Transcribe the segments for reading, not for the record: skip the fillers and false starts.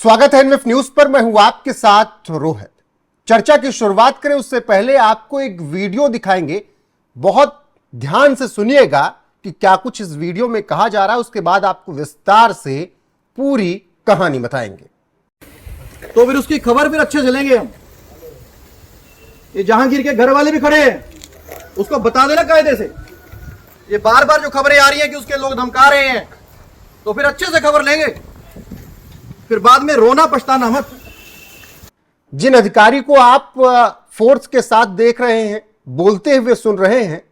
स्वागत है NF news पर। मैं हूं आपके साथ रोहित। चर्चा की शुरुआत करें उससे पहले आपको एक वीडियो दिखाएंगे। बहुत ध्यान से सुनिएगा कि क्या कुछ इस वीडियो में कहा जा रहा है, उसके बाद आपको विस्तार से पूरी कहानी बताएंगे। तो फिर उसकी खबर फिर अच्छे चलेंगे हम। ये जहांगीर के घर वाले भी खड़े हैं, उसको बता देना कायदे से। ये बार बार जो खबरें आ रही है कि उसके लोग धमका रहे हैं, तो फिर अच्छे से खबर लेंगे, फिर बाद में रोना पछताना मत। जिन अधिकारी को आप फोर्स के साथ देख रहे हैं, बोलते हुए सुन रहे हैं,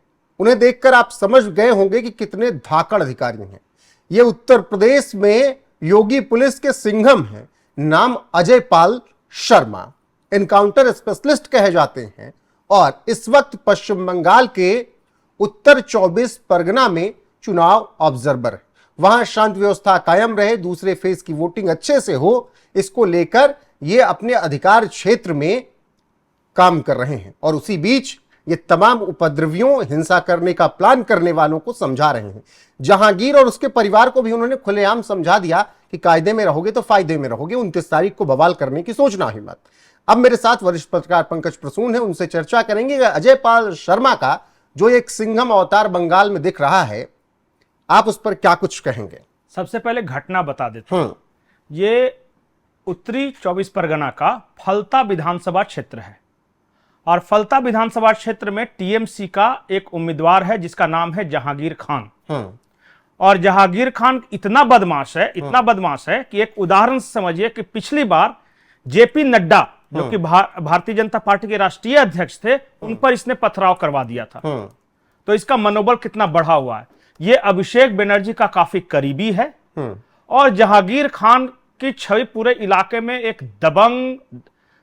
उन्हें देखकर आप समझ गए होंगे कि कितने धाकड़ अधिकारी हैं। ये उत्तर प्रदेश में योगी पुलिस के सिंघम हैं। नाम अजय पाल शर्मा, एनकाउंटर स्पेशलिस्ट कहे जाते हैं और इस वक्त पश्चिम बंगाल के उत्तर 24 परगना में चुनाव ऑब्जर्वर है। वहां शांति व्यवस्था कायम रहे, दूसरे फेज की वोटिंग अच्छे से हो, इसको लेकर ये अपने अधिकार क्षेत्र में काम कर रहे हैं और उसी बीच ये तमाम उपद्रवियों, हिंसा करने का प्लान करने वालों को समझा रहे हैं। जहांगीर और उसके परिवार को भी उन्होंने खुलेआम समझा दिया कि कायदे में रहोगे तो फायदे में रहोगे, 29 तारीख को बवाल करने की सोचना ही मत। अब मेरे साथ वरिष्ठ पत्रकार पंकज प्रसून है, उनसे चर्चा करेंगे। अजय पाल शर्मा का जो एक सिंघम अवतार बंगाल में दिख रहा है, आप उस पर क्या कुछ कहेंगे? सबसे पहले घटना बता देते हैं। ये उत्तरी 24 परगना का फलता विधानसभा क्षेत्र है और फलता विधानसभा क्षेत्र में टीएमसी का एक उम्मीदवार है जिसका नाम है जहांगीर खान। और जहांगीर खान इतना बदमाश है कि एक उदाहरण समझिए कि पिछली बार जेपी नड्डा जो कि भारतीय जनता पार्टी के राष्ट्रीय अध्यक्ष थे, उन पर इसने पथराव करवा दिया था। तो इसका मनोबल कितना बढ़ा हुआ है। ये अभिषेक बनर्जी का काफी करीबी है और जहांगीर खान की छवि पूरे इलाके में एक दबंग,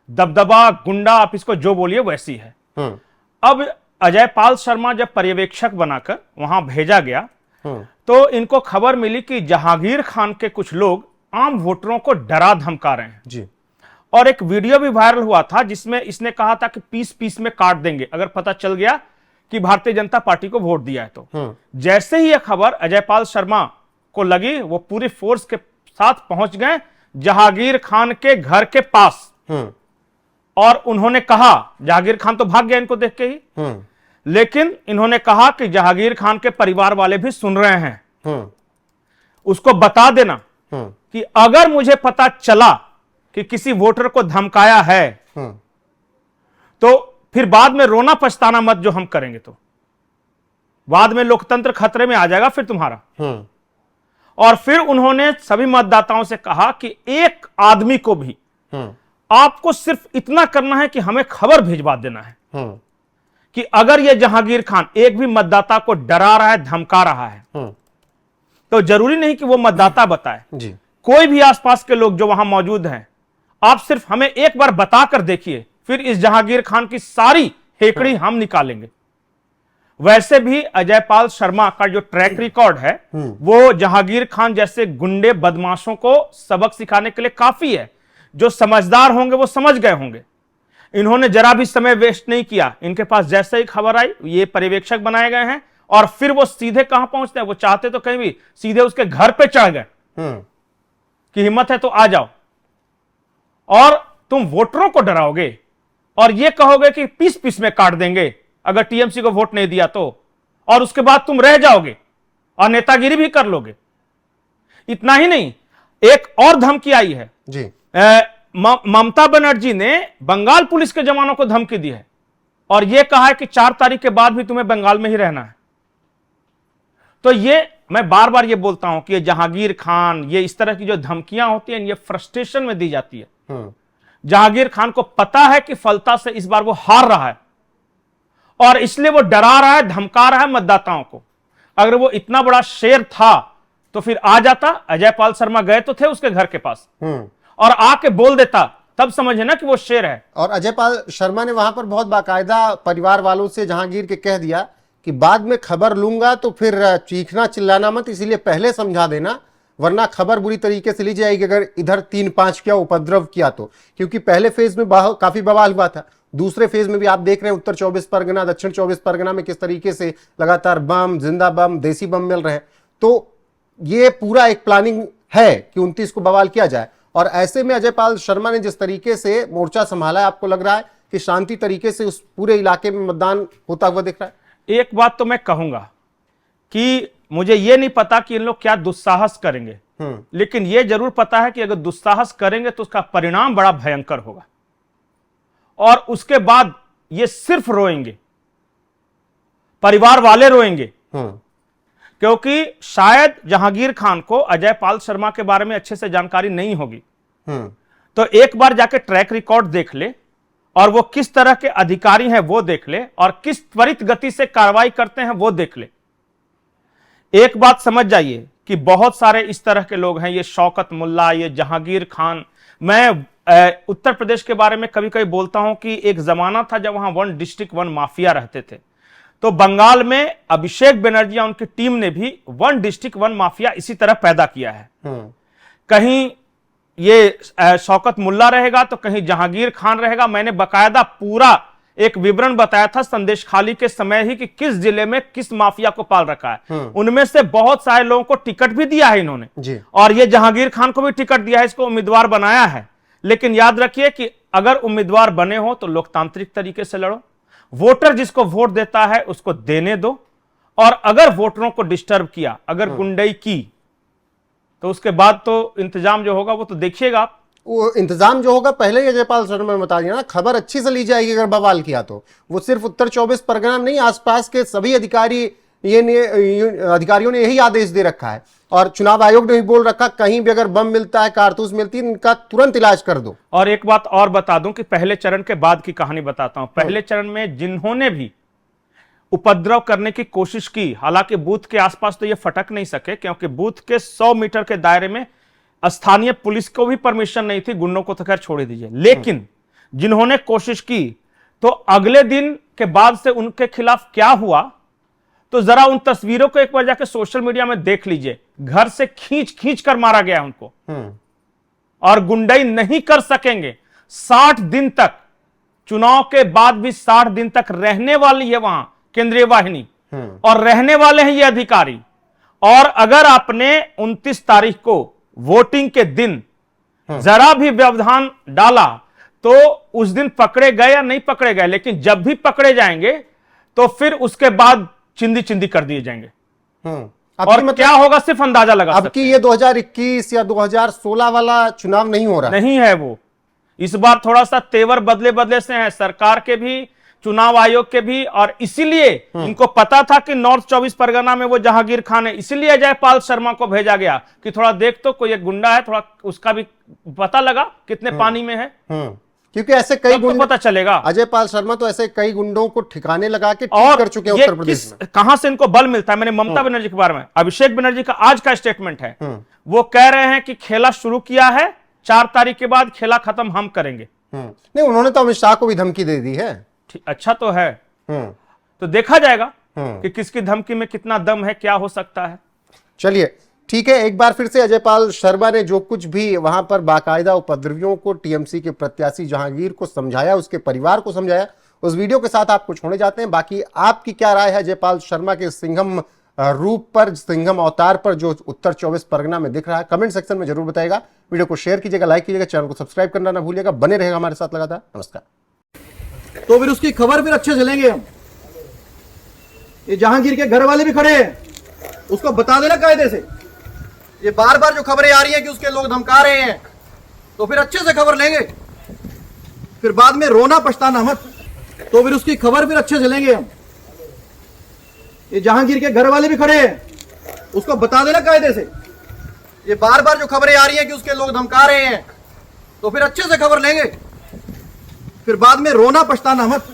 दबदबा, गुंडा, आप इसको जो बोलिए वैसी है। अब अजय पाल शर्मा जब पर्यवेक्षक बनाकर वहां भेजा गया तो इनको खबर मिली कि जहांगीर खान के कुछ लोग आम वोटरों को डरा धमका रहे हैं जी। और एक वीडियो भी वायरल हुआ था जिसमें इसने कहा था कि पीस पीस में काट देंगे अगर पता चल गया कि भारतीय जनता पार्टी को वोट दिया है तो। जैसे ही यह खबर अजय पाल शर्मा को लगी, वो पूरी फोर्स के साथ पहुंच गए जहांगीर खान के घर के पास और उन्होंने कहा, जहांगीर खान तो भाग गया इनको देख के ही, लेकिन इन्होंने कहा कि जहांगीर खान के परिवार वाले भी सुन रहे हैं, उसको बता देना कि अगर मुझे पता चला कि किसी वोटर को धमकाया है तो फिर बाद में रोना पछताना मत जो हम करेंगे, तो बाद में लोकतंत्र खतरे में आ जाएगा फिर तुम्हारा। और फिर उन्होंने सभी मतदाताओं से कहा कि एक आदमी को भी आपको सिर्फ इतना करना है कि हमें खबर भिजवा देना है कि अगर यह जहांगीर खान एक भी मतदाता को डरा रहा है, धमका रहा है, तो जरूरी नहीं कि वो मतदाता बताए जी। कोई भी आसपास के लोग जो वहां मौजूद हैं, आप सिर्फ हमें एक बार बताकर देखिए, फिर इस जहांगीर खान की सारी हेकड़ी हम निकालेंगे। वैसे भी अजय पाल शर्मा का जो ट्रैक रिकॉर्ड है वो जहांगीर खान जैसे गुंडे बदमाशों को सबक सिखाने के लिए काफी है। जो समझदार होंगे वो समझ गए होंगे। इन्होंने जरा भी समय वेस्ट नहीं किया। इनके पास जैसे ही खबर आई, ये पर्यवेक्षक बनाए गए हैं और फिर वो सीधे कहां पहुंचते हैं, वो चाहते तो कहीं भी सीधे उसके घर पे चढ़ गए कि हिम्मत है तो आ जाओ और तुम वोटरों को डराओगे और ये कहोगे कि पीस पीस में काट देंगे अगर टीएमसी को वोट नहीं दिया तो, और उसके बाद तुम रह जाओगे और नेतागिरी भी कर लोगे। इतना ही नहीं, एक और धमकी आई है जी। ममता बनर्जी ने बंगाल पुलिस के जवानों को धमकी दी है और यह कहा है कि 4 तारीख के बाद भी तुम्हें बंगाल में ही रहना है। तो ये मैं बार बार ये बोलता हूं कि ये जहांगीर खान, ये इस तरह की जो धमकियां होती हैं, ये फ्रस्ट्रेशन में दी जाती है। जहांगीर खान को पता है कि फलता से इस बार वो हार रहा है और इसलिए वो डरा रहा है, धमका रहा है मतदाताओं को। अगर वो इतना बड़ा शेर था तो फिर आ जाता। अजय पाल शर्मा गए तो थे उसके घर के पास और आके बोल देता, तब समझे ना कि वो शेर है। और अजय पाल शर्मा ने वहां पर बहुत बाकायदा परिवार वालों से जहांगीर के कह दिया कि बाद में खबर लूंगा तो फिर चीखना चिल्लाना मत, इसीलिए पहले समझा देना, वरना खबर बुरी तरीके से ली जाएगी अगर इधर 3-5 क्या उपद्रव किया तो। क्योंकि पहले फेज में काफी बवाल हुआ था, दूसरे फेज में भी आप देख रहे हैं उत्तर 24 परगना, दक्षिण 24 परगना में किस तरीके से लगातार बम, जिंदा बम, देसी बम मिल रहे हैं। तो ये पूरा एक प्लानिंग है कि 29 को बवाल किया जाए और ऐसे में अजयपाल शर्मा ने जिस तरीके से मोर्चा संभाला है, आपको लग रहा है कि शांति तरीके से उस पूरे इलाके में मतदान होता हुआ दिख रहा है? एक बात तो मैं कहूंगा कि मुझे यह नहीं पता कि इन लोग क्या दुस्साहस करेंगे, लेकिन यह जरूर पता है कि अगर दुस्साहस करेंगे तो उसका परिणाम बड़ा भयंकर होगा और उसके बाद ये सिर्फ रोएंगे, परिवार वाले रोएंगे। क्योंकि शायद जहांगीर खान को अजयपाल शर्मा के बारे में अच्छे से जानकारी नहीं होगी, तो एक बार जाके ट्रैक रिकॉर्ड देख ले और वो किस तरह के अधिकारी हैं वो देख ले और किस त्वरित गति से कार्रवाई करते हैं वो देख ले। एक बात समझ जाइए कि बहुत सारे इस तरह के लोग हैं, ये शौकत मुल्ला, ये जहांगीर खान। मैं उत्तर प्रदेश के बारे में कभी कभी बोलता हूं कि एक जमाना था जब वहां 1 डिस्ट्रिक्ट 1 माफिया रहते थे, तो बंगाल में अभिषेक बनर्जी या उनकी टीम ने भी 1 डिस्ट्रिक्ट 1 माफिया इसी तरह पैदा किया है। कहीं ये शौकत मुल्ला रहेगा तो कहीं जहांगीर खान रहेगा। मैंने बकायदा पूरा एक विवरण बताया था संदेश खाली के समय ही कि किस जिले में किस माफिया को पाल रखा है। उनमें से बहुत सारे लोगों को टिकट भी दिया है इन्होंने जी। और ये जहांगीर खान को भी टिकट दिया है, इसको उम्मीदवार बनाया है। लेकिन याद रखिए कि अगर उम्मीदवार बने हो तो लोकतांत्रिक तरीके से लड़ो, वोटर जिसको वोट देता है उसको देने दो, और अगर वोटरों को डिस्टर्ब किया, अगर गुंडई की, तो उसके बाद तो इंतजाम जो होगा वो तो देखिएगा आप। वो इंतजाम जो होगा पहले ही अजयपाल शर्मा ने बता दिया ना, खबर अच्छी से ली जाएगी अगर बवाल किया तो। वो सिर्फ उत्तर 24 परगना नहीं, आसपास के सभी अधिकारियों ने यही आदेश दे रखा है और चुनाव आयोग ने भी बोल रखा कहीं भी अगर बम मिलता है, कारतूस मिलती है, इनका तुरंत इलाज कर दो। और एक बात और बता दूं कि पहले चरण के बाद की कहानी बताता हूं। पहले चरण में जिन्होंने भी उपद्रव करने की कोशिश की, हालांकि बूथ के आसपास तो ये फटक नहीं सके क्योंकि बूथ के 100 मीटर के दायरे में स्थानीय पुलिस को भी परमिशन नहीं थी, गुंडों को तो खैर छोड़ दीजिए। लेकिन जिन्होंने कोशिश की तो अगले दिन के बाद से उनके खिलाफ क्या हुआ, तो जरा उन तस्वीरों को एक बार जाकर सोशल मीडिया में देख लीजिए। घर से खींच कर मारा गया उनको, और गुंडई नहीं कर सकेंगे। 60 दिन तक, चुनाव के बाद भी 60 दिन तक रहने वाली है वहां केंद्रीय वाहिनी, और रहने वाले हैं ये अधिकारी। और अगर आपने 29 तारीख को वोटिंग के दिन जरा भी व्यवधान डाला तो उस दिन पकड़े गए या नहीं पकड़े गए, लेकिन जब भी पकड़े जाएंगे तो फिर उसके बाद चिंदी चिंदी कर दिए जाएंगे। और मतलब क्या होगा सिर्फ अंदाजा लगा सकते हैं। अब की ये 2021 या 2016 वाला चुनाव नहीं हो रहा, नहीं है वो। इस बार थोड़ा सा तेवर बदले बदले से है, सरकार के भी, चुनाव आयोग के भी, और इसीलिए इनको पता था कि नॉर्थ 24 परगना में वो जहांगीर खान है, इसीलिए अजयपाल शर्मा को भेजा गया कि थोड़ा देख तो कोई एक गुंडा है, थोड़ा उसका भी पता लगा कितने पानी में है। क्योंकि ऐसे कई गुंडे, पता चलेगा। अजयपाल शर्मा तो ऐसे कई गुंडों को ठिकाने लगा के और कर चुके हैं उत्तर प्रदेश में। कहां से इनको बल मिलता है। मैंने ममता बनर्जी के बारे में, अभिषेक बनर्जी का आज का स्टेटमेंट है, वो कह रहे हैं कि खेला शुरू किया है, 4 तारीख के बाद खेला खत्म हम करेंगे। नहीं, उन्होंने तो अमित शाह को भी धमकी दे दी है। अच्छा तो है, तो देखा जाएगा कि किसकी धमकी में कितना दम है, क्या हो सकता है। चलिए ठीक है, एक बार फिर से अजयपाल शर्मा ने जो कुछ भी वहां पर बाकायदा उपद्रवियों को, टीएमसी के प्रत्याशी जहांगीर को समझाया, उसके परिवार को समझाया, उस वीडियो के साथ आपको छोड़ने जाते हैं। बाकी आपकी क्या राय है अजयपाल शर्मा के सिंघम रूप पर, सिंघम अवतार पर जो उत्तर 24 परगना में दिख रहा है, कमेंट सेक्शन में जरूर बताइएगा। वीडियो को शेयर कीजिएगा, लाइक कीजिएगा, चैनल को सब्सक्राइब करना ना भूलिएगा। बने रहेगा हमारे साथ लगातार। नमस्कार। तो फिर उसकी खबर फिर अच्छे से लेंगे हम। ये जहांगीर के घर वाले भी खड़े हैं, उसको बता देना कायदे से। ये बार बार जो खबरें आ रही हैं कि उसके लोग धमका रहे हैं, तो फिर अच्छे से खबर लेंगे, फिर बाद में रोना पछताना मत। तो फिर उसकी खबर फिर अच्छे से लेंगे हम। ये जहांगीर के घर वाले भी खड़े हैं, उसको बता देना कायदे से। ये बार बार जो खबरें आ रही हैं कि उसके लोग धमका रहे हैं, तो फिर अच्छे से खबर लेंगे, फिर बाद में रोना पछताना मत।